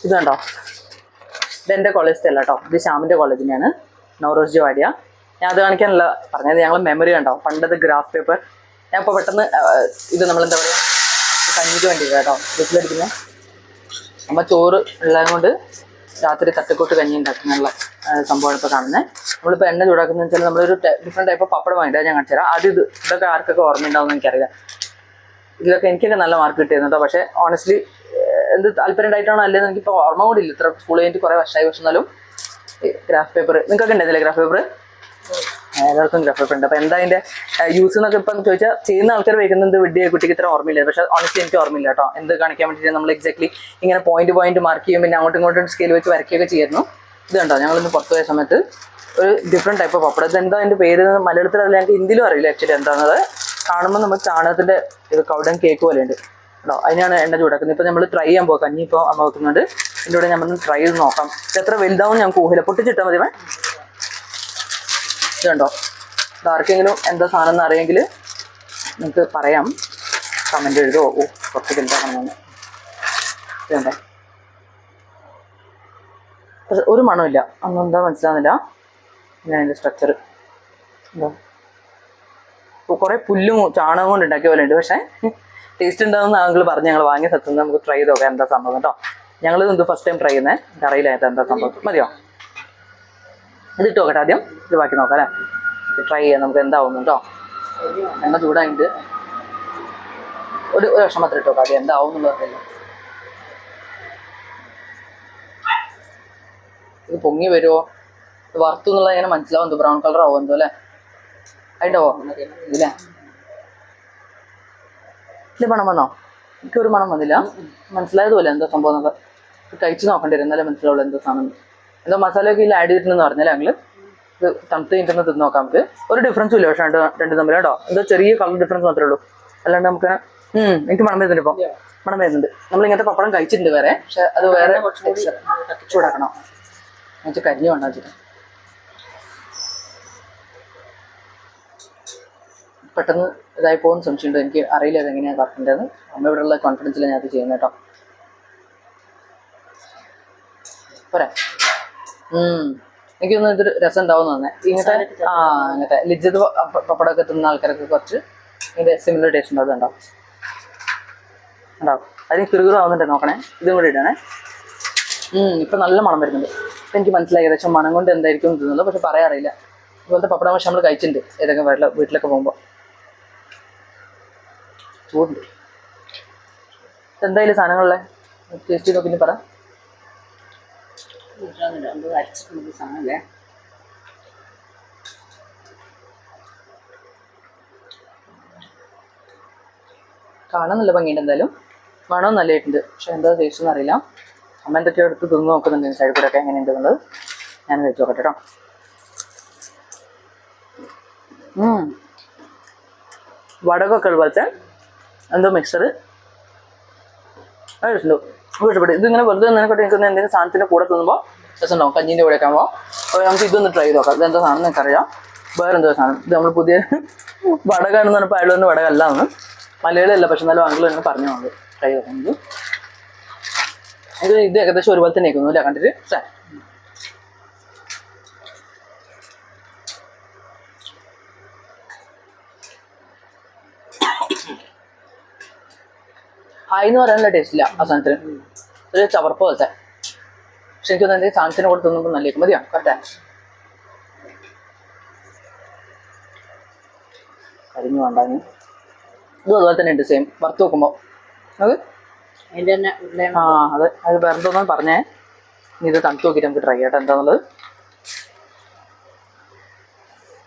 ഇത് കണ്ടോ, ഇതെൻ്റെ കോളേജ് അല്ല കേട്ടോ, ഇത് ശ്യാമിൻ്റെ കോളേജിൻ്റെയാണ്, നവറോസ് വാടിയ. ഞാൻ അത് കാണിക്കാനല്ല പറഞ്ഞത്, ഞങ്ങൾ മെമ്മറി കണ്ടോ പണ്ടത് ഗ്രാഫ് പേപ്പർ. ഞാൻ ഇപ്പോൾ പെട്ടെന്ന് ഇത് നമ്മളെന്താ പറയുക കഞ്ഞിക്ക് വേണ്ടി കേട്ടോ വീട്ടിലടിക്കുന്നത്. നമ്മൾ ചോറ് ഉള്ളത് കൊണ്ട് രാത്രി തട്ടിക്കൂട്ട് കഞ്ഞി ഉണ്ടാക്കാനുള്ള സംഭവമാണ് ഇപ്പോൾ കാണുന്നത്. നമ്മളിപ്പോൾ എണ്ണ ചൂടാക്കുന്നത് വെച്ചാൽ നമ്മളൊരു ഡിഫറെൻറ്റ് ടൈപ്പ് പപ്പടം വാങ്ങിയിട്ട് ഞാൻ കാണിച്ചു തരാം. ആദ്യം ഇതൊക്കെ ആർക്കൊക്കെ ഓർമ്മയുണ്ടാവുമെന്ന് എനിക്കറിയില്ല. ഇതിലൊക്കെ എനിക്കൊക്കെ നല്ല മാർക്ക് കിട്ടിയിരുന്നു കേട്ടോ. പക്ഷേ ഓണസ്റ്റ്ലി എന്ത് താല്പര്യമായിട്ടാണോ അല്ലെന്ന് എനിക്കിപ്പോൾ ഓർമ്മ കൂടിയില്ല. ഇത്ര സ്കൂൾ കഴിഞ്ഞിട്ട് കുറേ വർഷമായി. പക്ഷെ എന്നാലും ഗ്രാഫ് പേപ്പർ നിങ്ങൾക്കൊക്കെ ഉണ്ടായിരുന്നില്ലേ ഗ്രാഫ് പേപ്പർ? എല്ലാവർക്കും ഗ്രാഫ് പേപ്പർ ഉണ്ട്. അപ്പോൾ എന്താ അതിൻ്റെ യൂസ് എന്നൊക്കെ ഇപ്പം ചോദിച്ചാൽ ചെയ്യുന്ന ആൾക്കാർ വയ്ക്കുന്നത് വിഡിയോ കുട്ടിക്ക് ഇത്ര ഓർമ്മയില്ല. പക്ഷേ ഓണസ്റ്റ്ലി എനിക്ക് ഓർമ്മയില്ല കേട്ടോ. എന്ത് കാണിക്കാൻ വേണ്ടിയിട്ട് നമ്മൾ എക്സാക്ട്ലി ഇങ്ങനെ പോയിന്റ് മാർക്ക് ചെയ്യും, പിന്നെ അങ്ങോട്ടും ഇങ്ങോട്ടും സ്കെയിൽ വെച്ച് വരയ്ക്കുകയൊക്കെ ചെയ്യായിരുന്നു. ഇത് കണ്ടോ, ഞങ്ങളിന്ന് പുറത്തു പോയ സമയത്ത് ഒരു ഡിഫറെൻറ്റ് ടൈപ്പ് ഓഫ് പപ്പടം. ഇതെന്താ അതിൻ്റെ പേര് മലയാളത്തിൽ അറിയില്ല, ഞങ്ങൾക്ക് ഹിന്ദിയിലും അറിയില്ല ആക്ച്വലി എന്താണെന്നത്. കാണുമ്പോൾ നമ്മൾ ചാണകത്തിൻ്റെ ഇത് കൗഡൻ കേക്ക് പോലെ ഉണ്ട് കേട്ടോ. അതിനാണ് എണ്ണ ചൂടാക്കുന്നത്. ഇപ്പോൾ നമ്മൾ ട്രൈ ചെയ്യാൻ പോകും. കഞ്ഞി ഇപ്പോൾ അമ്മ വെക്കുന്നുണ്ട്. ഇതിൻ്റെ കൂടെ നമ്മൾ ട്രൈ ചെയ്ത് നോക്കാം. ഇത് എത്ര വലുതാവും ഞങ്ങൾക്ക് ഊഹില്ല. പൊട്ടിച്ചിട്ടാൽ മതി. ഇത് കണ്ടോ, ഇത് ആർക്കെങ്കിലും എന്താ സാധനം എന്ന് അറിയെങ്കിൽ നിങ്ങൾക്ക് പറയാം, കമൻറ്റ് എഴുതോ. കുറച്ച് വലുതാകണമെന്ന്. ഇത് കണ്ടോ, ഒരു മണമില്ല. അന്ന് എന്താ മനസ്സിലാവുന്നില്ല. ഇങ്ങനെ അതിൻ്റെ സ്ട്രക്ചർ എന്തോ കുറേ പുല്ലും ചാണകം കൊണ്ട് ഉണ്ടാക്കിയ പോലെ ഉണ്ട്. പക്ഷേ ടേസ്റ്റ് ഉണ്ടാകുന്ന ആളുകൾ പറഞ്ഞ് ഞങ്ങൾ വാങ്ങിയ സ്ഥലത്ത് നമുക്ക് ട്രൈ ചെയ്ത് നോക്കാം എന്താ സംഭവം കേട്ടോ. ഞങ്ങൾ ഇത് ഫസ്റ്റ് ടൈം ട്രൈ ചെയ്യുന്നത്. എനിക്ക് അറിയില്ല എന്താ സംഭവം. മതിയോ? ഇതിട്ട് നോക്കട്ടെ ആദ്യം. ഇത് ബാക്കി നോക്കാം അല്ലേ. ട്രൈ ചെയ്യാം നമുക്ക് എന്താവുന്നു കേട്ടോ. എണ്ണ ചൂടായിട്ട് ഒരു വർഷം മാത്രം ഇട്ട് നോക്കാം ആദ്യം എന്താവും എന്നുള്ളത് അറിയില്ല. ഇത് പൊങ്ങി വരുമോ, വറുത്തു എന്നുള്ളത് ഇങ്ങനെ മനസ്സിലാവും. എന്തോ ബ്രൗൺ കളർ ആവും എന്തോ അല്ലേ, അതിൻ്റെവോ ഇല്ലേ? ഇത് മണം വന്നോ? എനിക്കൊരു മണം വന്നില്ല. മനസ്സിലായതുപോലെ എന്താ സംഭവം എന്നൊക്കെ കഴിച്ച് നോക്കേണ്ടി വരും, എന്നാലേ മനസ്സിലാവുള്ളൂ എന്താ സാധനം. എന്തോ മസാലയൊക്കെ ഇതിൽ ആഡ് ചെയ്തിട്ടുണ്ടെന്ന് പറഞ്ഞല്ലേ ഞങ്ങൾ. ഇത് തണുത്ത് കഴിഞ്ഞിട്ടൊന്ന് തിന്ന് നോക്കാം നമുക്ക്. ഒരു ഡിഫറൻസും ഇല്ല പക്ഷേ രണ്ട് തമ്മിൽ കേട്ടോ. എന്തോ ചെറിയ കളർ ഡിഫറൻസ് മാത്രമേ ഉള്ളൂ. അല്ലാണ്ട് നമുക്ക് എനിക്ക് മണം വരുന്നുണ്ട്. ഇപ്പോൾ മണം വരുന്നുണ്ട്. നമ്മളിങ്ങനത്തെ പപ്പടം കഴിച്ചിട്ടുണ്ട് വേറെ, പക്ഷെ അത് വേറെ ചൂടാക്കണം. എന്നുവെച്ചാൽ കരിഞ്ഞു വേണ്ട വെച്ചിട്ട് പെട്ടെന്ന് ഇതായി പോകുന്ന സംശയമുണ്ട്. എനിക്ക് അറിയില്ല അതെങ്ങനെയാണ് കറക്റ്റിൻ്റെത്. അമ്മ ഇവിടെയുള്ള കോൺഫിഡൻസിൽ ഞാൻ അത് ചെയ്യുന്നത് കേട്ടോ. പോരാ, എനിക്കൊന്നും ഇതൊരു രസം ഉണ്ടാവും തന്നെ. ഇങ്ങനത്തെ അങ്ങനത്തെ ലിജിത് പപ്പടമൊക്കെ തിന്ന ആൾക്കാരൊക്കെ കുറച്ച് ഇതിൻ്റെ സിമിലർ ടേസ്റ്റ് ഉണ്ടാവും. ഉണ്ടാവും അതിന് കിറുകിറ ആവുന്നുണ്ട്. നോക്കണേ, ഇതും കൂടി ഇടണേ. ഇപ്പം നല്ല മണം വരുന്നുണ്ട്. ഇപ്പം എനിക്ക് മനസ്സിലായി ഏകദേശം മണം കൊണ്ട് എന്തായിരിക്കും തിന്നുന്നത്. പക്ഷെ പറയാറില്ല. ഇതുപോലത്തെ പപ്പടം പക്ഷെ നമ്മൾ കഴിച്ചിട്ടുണ്ട് ഏതൊക്കെ വീട്ടിലൊക്കെ പോകുമ്പോൾ. ചൂടുണ്ട്. എന്തായാലും സാധനങ്ങളിലെ ടേസ്റ്റ് ചെയ്ത് നോക്കി പറ. സാധനമല്ലേ, കാണാൻ നല്ല ഭംഗിയുണ്ട്. എന്തായാലും മണവും നല്ലതായിട്ടുണ്ട്. പക്ഷെ എന്താ ടേസ്റ്റ് എന്ന് അറിയില്ല. അമ്മ എന്തൊക്കെയോ എടുത്ത് തിന്ന് നോക്കുന്നുണ്ട് സൈഡിൽ കൂടെ ഒക്കെ എങ്ങനെയുണ്ടെന്നുള്ളത്. ഞാൻ കഴിച്ചു നോക്കട്ടെ കേട്ടോ. വടകൊക്കെ ഉൾപോലത്തെ എന്തോ മിക്സർ ഇഷ്ടപ്പെട്ടു. ഇഷ്ടപ്പെട്ടു. ഇതിങ്ങനെ വെറുതെ നിന്നെക്കൊണ്ട് എനിക്കൊന്ന് എന്തെങ്കിലും സാധനത്തിൻ്റെ കൂടെ തിന്നുമ്പോൾ രസം ഉണ്ടാവും. കഞ്ഞീൻ്റെ കൂടെ ഒക്കെ ആകുമ്പോൾ. അപ്പോൾ നമുക്ക് ഇതൊന്ന് ട്രൈ ചെയ്ത് നോക്കാം. ഇതെന്താ സാധനം എനിക്കറിയാം. വേറെ എന്തോ സാധനം. ഇത് നമ്മൾ പുതിയ വടകാണെന്ന് പറഞ്ഞപ്പോൾ അയാളൊന്നും വടകല്ല എന്ന് മലയാളിയല്ല, പക്ഷെ എന്നാലും ആംഗ്ലം എന്ന് പറഞ്ഞു നമ്മൾ ട്രൈ ചെയ്ത്. ഇത് ഏകദേശം ഒരുപോലെ തന്നെ ആയിരുന്നു അല്ലേ കണ്ടിട്ട്. ഹായ് എന്ന് പറയാനുള്ള ടേസ്റ്റ് ഇല്ല ആ സാധനത്തിന്. ഒരു ചവർപ്പ് പോലത്തെ. പക്ഷെ എനിക്കൊന്നും എന്തെങ്കിലും സാധനത്തിന് കൂടെ തിന്നുമ്പോൾ നല്ലേക്കും. മതിയോ? കറക്റ്റാ. കരിഞ്ഞു വേണ്ടാന്ന്. ഇതും അതുപോലെ തന്നെ ഉണ്ട് സെയിം. വറുത്ത് നോക്കുമ്പോൾ അത് അതെ. അത് വേറെ എന്തോന്നും പറഞ്ഞേ. ഇത് തണുത്ത് നോക്കിയിട്ട് നമുക്ക് ട്രൈ ചെയ്യട്ടെ എന്താന്നുള്ളത്.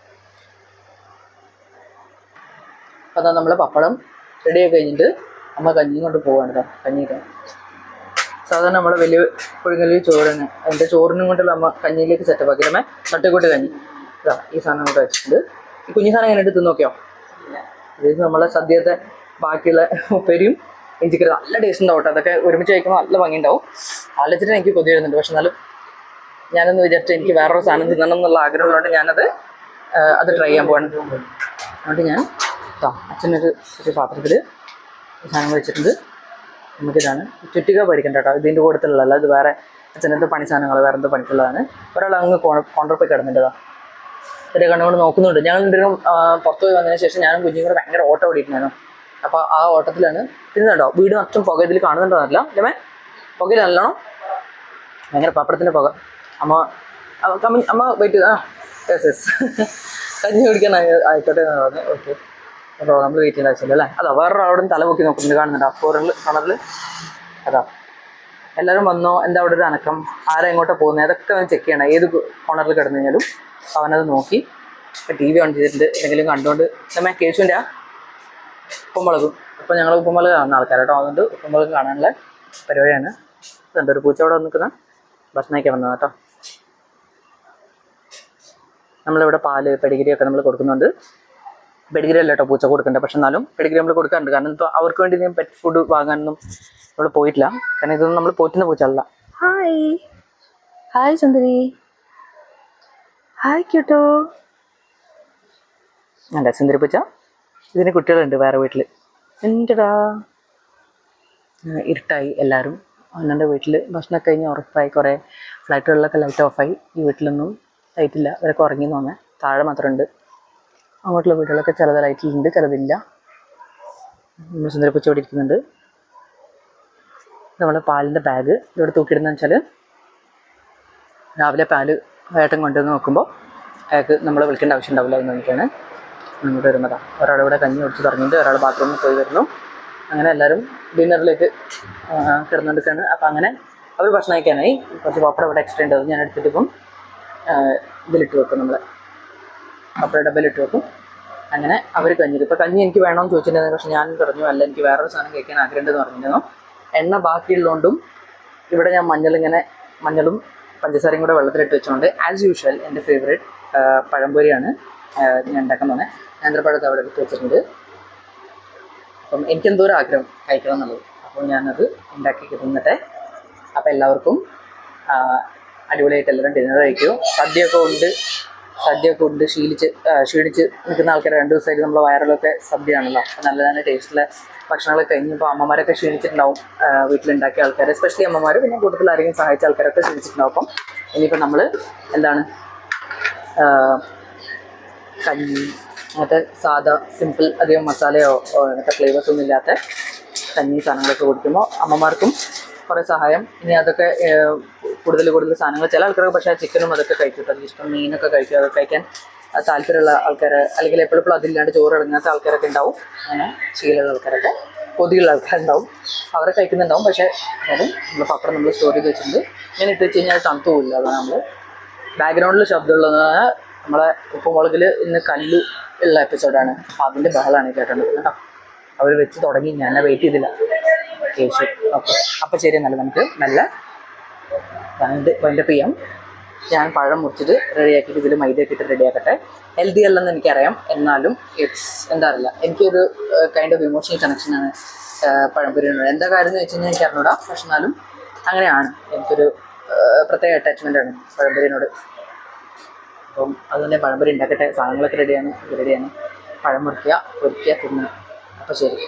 അപ്പം അതാ നമ്മൾ പപ്പടം റെഡിയാക്കി കഴിഞ്ഞിട്ട് അമ്മ കഞ്ഞിയും കൊണ്ട് പോവാണ് കേട്ടോ. കഞ്ഞിക്കാൻ സാധാരണ നമ്മളെ വലിയ പുഴുങ്ങലിൽ ചോറ് തന്നെ. അതിൻ്റെ ചോറിനും കൊണ്ടുള്ള അമ്മ കഞ്ഞിയിലേക്ക് സെറ്റപ്പ് ആക്കി. അമ്മ തട്ടിക്കൂട്ട് കഞ്ഞി ഇതാ ഈ സാധനം കൊണ്ട് വെച്ചിട്ടുണ്ട്. ഈ കുഞ്ഞു സാധനം എങ്ങനെ എടുത്ത് നോക്കിയോ? ഇത് നമ്മളെ സദ്യത്തെ ബാക്കിയുള്ള ഉപ്പേരിയും ഇഞ്ചിക്കറി നല്ല ടേസ്റ്റ് ഉണ്ടാവും കേട്ടോ. അതൊക്കെ ഒരുമിച്ച് കഴിക്കുമ്പോൾ നല്ല ഭംഗി ഉണ്ടാവും. ആലോചിച്ചിട്ട് എനിക്ക് കൊതി വരുന്നുണ്ട്. പക്ഷെ എന്നാലും ഞാനൊന്ന് വിചാരിച്ചു എനിക്ക് വേറൊരു സാധനം തിന്നണം എന്നുള്ള ആഗ്രഹമുള്ളതുകൊണ്ട് ഞാനത് ട്രൈ ചെയ്യാൻ പോവാണ്. അതുകൊണ്ട് ഞാൻ അച്ഛനൊരു ചെറിയ പാത്രത്തിൽ സാധനം വെച്ചിട്ടുണ്ട്. നമുക്കിതാണ് ചുറ്റിക പേടിക്കണ്ട കേട്ടോ, ഇതിൻ്റെ കൂട്ടത്തിലുള്ളതല്ല, ഇത് വേറെ അച്ഛനത്തെ പണി സാധനങ്ങൾ വേറെ എന്തോ പണിക്കുള്ളതാണ്. ഒരാൾ അങ്ങ് കോണ്ടർപ്പോയി കിടന്നിട്ടതാ, ഒരു കണ്ണുകൊണ്ട് നോക്കുന്നുണ്ട്. ഞങ്ങൾ രണ്ടുപേരും പുറത്തു പോയി വന്നതിന് ശേഷം ഞാനും കുഞ്ഞും കൂടെ ഭയങ്കര ഓട്ടം ഓടിയിട്ടുണ്ടായിരുന്നു. അപ്പോൾ ആ ഓട്ടത്തിലാണ് തിന്നുണ്ടോ വീട് മൊത്തം പുക ഇതിൽ കാണുന്നുണ്ടോന്നല്ല അല്ലേ, പുകയിൽ നല്ലോണം ഭയങ്കര പപ്പടത്തിൻ്റെ പുക. അമ്മ വെയിറ്റ് യെസ് കഞ്ഞി കുടിക്കാൻ ആയിക്കോട്ടെ എന്ന് പറഞ്ഞു. ഓക്കെ, അപ്പോൾ നമ്മൾ വെയിറ്റ് ചെയ്യേണ്ട ആവശ്യമില്ല അല്ലേ. അതാ വേറൊരാളോടും തല പൊക്കി നോക്കുന്നുണ്ട്, കാണുന്നുണ്ടോ കളറിൽ അതാ. എല്ലാവരും വന്നോ, എന്താ അവിടെ ഒരു അനക്കം, ആരാ എങ്ങോട്ടാ പോകുന്നത്, അതൊക്കെ അവൻ ചെക്ക് ചെയ്യണം. ഏത് കോണറിൽ കിടന്നു കഴിഞ്ഞാലും അവനത് നോക്കി TV ഓൺ ചെയ്തിട്ടുണ്ട്, എന്തെങ്കിലും കണ്ടുകൊണ്ട്. നമ്മെ കേശുവിൻ്റെ ഉപ്പുമുളകും, ഇപ്പോൾ ഞങ്ങൾ ഉപ്പുമുളക് കാണുന്ന ആൾക്കാരാട്ടോ, അതുകൊണ്ട് ഉപ്പുമുളക് കാണാനുള്ള പരിപാടിയാണ്. ഇതുണ്ട് ഒരു പൂച്ച അവിടെ നിൽക്കുന്ന ഭക്ഷണം കഴിക്കാൻ വന്നത് കേട്ടോ. നമ്മളിവിടെ പാല് പെഡിഗ്രി ഒക്കെ നമ്മൾ കൊടുക്കുന്നുണ്ട്. പെഡിഗ്രി അല്ല കേട്ടോ പൂച്ച കൊടുക്കേണ്ടത്, പക്ഷെ എന്നാലും പെഡിഗ്രി നമ്മൾ കൊടുക്കാറുണ്ട്. കാരണം ഇപ്പോൾ അവർക്ക് വേണ്ടി ഞാൻ പെറ്റ് ഫുഡ് വാങ്ങാനൊന്നും നമ്മൾ പോയിട്ടില്ല, കാരണം ഇതൊന്നും നമ്മൾ പോറ്റുന്ന പൂച്ചല്ല. ഹായ് ഹായ് സുന്ദരി, ഹായ് ക്യൂട്ടോ. അല്ല സുന്ദരി പൂച്ച. ഇതിന് കുട്ടികളുണ്ട് വേറെ വീട്ടിൽ. എന്റെടാ ഇരുട്ടായി, എല്ലാവരും അവൻ്റെ വീട്ടിൽ ഭക്ഷണം കഴിഞ്ഞ് ഉറപ്പായി. കുറേ ഫ്ലൈറ്റുകളിലൊക്കെ ലൈറ്റ് ഓഫായി, ഈ വീട്ടിലൊന്നും ലൈറ്റില്ല, അവരൊക്കെ ഉറങ്ങി തോന്നേ. താഴെ മാത്രമുണ്ട്, അങ്ങോട്ടുള്ള വീടുകളൊക്കെ ചിലത് ലൈറ്റിലുണ്ട് ചിലതില്ല. നമ്മൾ സുന്ദരപ്പൂച്ച ഇവിടെ ഇരിക്കുന്നുണ്ട്. നമ്മുടെ പാലിൻ്റെ ബാഗ് ഇവിടെ തൂക്കിയിടുന്നതെന്ന് വെച്ചാൽ രാവിലെ പാല് ഏട്ടൻ കൊണ്ടുവന്ന് നോക്കുമ്പോൾ അയാൾക്ക് നമ്മൾ വിളിക്കേണ്ട ആവശ്യം ഉണ്ടാവില്ല എന്ന് വേണ്ടിയിട്ടാണ് ഇങ്ങോട്ട് വരുന്നതാണ്. ഒരാളിവിടെ കഞ്ഞി കുടിച്ച് തുടങ്ങിയിട്ട് ഒരാൾ ബാത്റൂമിൽ പോയി വരുന്നു. അങ്ങനെ എല്ലാവരും ഡിന്നറിലേക്ക് കിടന്നുകൊണ്ടിരിക്കുകയാണ്. അപ്പോൾ അങ്ങനെ അവർ ഭക്ഷണം കഴിക്കാനായി. കുറച്ച് പപ്പടം ഇവിടെ എക്സ്ട്രാ ഉണ്ടാവും, ഞാൻ എടുത്തിട്ട് ഇപ്പം ഇതിലിട്ട് വെക്കും, നമ്മൾ പപ്പട ഡബയിലിട്ട് വെക്കും. അങ്ങനെ അവർ കഞ്ഞി, ഇപ്പോൾ കഞ്ഞി എനിക്ക് വേണമെന്ന് ചോദിച്ചിട്ടുണ്ടായിരുന്നു, പക്ഷേ ഞാൻ പറഞ്ഞു അല്ല എനിക്ക് വേറൊരു സാധനം കഴിക്കാൻ ആഗ്രഹമുണ്ടെന്ന് പറഞ്ഞിരുന്നു. എണ്ണ ബാക്കിയുള്ളതുകൊണ്ടും ഇവിടെ ഞാൻ മഞ്ഞളും പഞ്ചസാരയും കൂടെ വെള്ളത്തിലിട്ട് വെച്ചുകൊണ്ട് ആസ് യൂഷ്വൽ എൻ്റെ ഫേവറേറ്റ് പഴംപൊരിയാണ് ഞാൻ ഉണ്ടാക്കാൻ പോകുന്നത്. നേന്ത്രപ്പഴമൊക്കെ അവിടെ എടുത്ത് വെച്ചിട്ടുണ്ട്. അപ്പം എനിക്കെന്തോ ഒരു ആഗ്രഹം കഴിക്കണം എന്നുള്ളത്, അപ്പോൾ ഞാനത് ഉണ്ടാക്കി തിന്നട്ടെ. അപ്പോൾ എല്ലാവർക്കും അടിപൊളിയായിട്ട് എല്ലാവരും ഡിന്നർ കഴിക്കും. സദ്യയൊക്കെ ഉണ്ട് ക്ഷീണിച്ച് നിൽക്കുന്ന ആൾക്കാർ 2 ദിവസമായിട്ട് നമ്മളെ വയറിലൊക്കെ സദ്യയാണല്ലോ. അപ്പോൾ നല്ല നല്ല ടേസ്റ്റുള്ള ഭക്ഷണങ്ങളൊക്കെ കഴിഞ്ഞപ്പോൾ അമ്മമാരൊക്കെ ക്ഷീണിച്ചിട്ടുണ്ടാവും, വീട്ടിലുണ്ടാക്കിയ ആൾക്കാർ, എസ്പെഷ്യലി അമ്മമാർ, പിന്നെ കൂട്ടത്തിൽ ആരെങ്കിലും സഹായിച്ച ആൾക്കാരൊക്കെ ക്ഷീണിച്ചിട്ടുണ്ടാവും. അപ്പം ഇനിയിപ്പോൾ നമ്മൾ എന്താണ് കഞ്ഞി, അങ്ങനത്തെ സാധാ സിമ്പിൾ അധികം മസാലയോ അങ്ങനത്തെ ഫ്ലേവേഴ്സ് ഒന്നും ഇല്ലാത്ത കഞ്ഞി സാധനങ്ങളൊക്കെ കുടിക്കുമ്പോൾ അമ്മമാർക്കും കുറേ സഹായം. ഇനി അതൊക്കെ കൂടുതൽ സാധനങ്ങൾ ചില ആൾക്കാർക്ക് പക്ഷേ ചിക്കനും അതൊക്കെ കഴിക്കും കേട്ടോ, ചിക്കൻ മീനൊക്കെ കഴിക്കും. അതൊക്കെ കഴിക്കാൻ താല്പര്യമുള്ള ആൾക്കാർ, അല്ലെങ്കിൽ എപ്പോഴും അതില്ലാണ്ട് ചോറ് ഇറങ്ങാത്ത ആൾക്കാരൊക്കെ ഉണ്ടാവും. അങ്ങനെ ശീലമുള്ള ആൾക്കാരൊക്കെ, കൊതിയുള്ള ആൾക്കാരുണ്ടാവും, അവരെ കഴിക്കുന്നുണ്ടാവും. പക്ഷേ അതായത് നമ്മൾ പപ്പടം നമ്മൾ സ്റ്റോർ ചെയ്ത് വെച്ചിട്ടുണ്ട്, ഇങ്ങനെ ഇട്ട് വെച്ച് കഴിഞ്ഞാൽ തണുത്തു പോകില്ല. അതാണ് നമ്മൾ ബാക്ക്ഗ്രൗണ്ടിൽ ശബ്ദമുള്ളത് നമ്മളെ ഉപ്പുമുളകിൽ ഇന്ന് കല്ല് ഉള്ള എപ്പിസോഡാണ്, അപ്പോൾ അതിൻ്റെ ബഹളമാണ് കേട്ടോണ്ടിരിക്കുന്നത് കേട്ടോ. അവർ വെച്ച് തുടങ്ങി, ഞാൻ വെയിറ്റ് ചെയ്തില്ല. കേശു ഓക്കെ, അപ്പോൾ ശരി, നല്ല നമുക്ക് നല്ല വൈൻഡപ്പ് ചെയ്യാം. ഞാൻ പഴം മുറിച്ചിട്ട് റെഡിയാക്കിയിട്ട് ഇതിൽ മൈദയൊക്കെ ഇട്ട് റെഡിയാക്കട്ടെ. ഹെൽത്തി അല്ലെന്ന് എനിക്കറിയാം, എന്നാലും എന്താ അറിയില്ല, എനിക്കൊരു കൈൻഡ് ഓഫ് ഇമോഷണൽ കണക്ഷനാണ് പഴംപൊരിയോട്. എന്താ കാര്യം എന്ന് വെച്ച് കഴിഞ്ഞാൽ എനിക്ക് അറിഞ്ഞൂടാ, പക്ഷെ എന്നാലും അങ്ങനെയാണ്, എനിക്കൊരു പ്രത്യേക അറ്റാച്ച്മെൻറ്റാണ് പഴംപൊരിയോട്. അപ്പം അതുതന്നെ പഴംപൊരി ഉണ്ടാക്കട്ടെ. സാധനങ്ങളൊക്കെ റെഡിയാണ്, പഴം മുറിക്കുക, പൊരിക്കുക, തിന്നുക. അപ്പോൾ ശരി.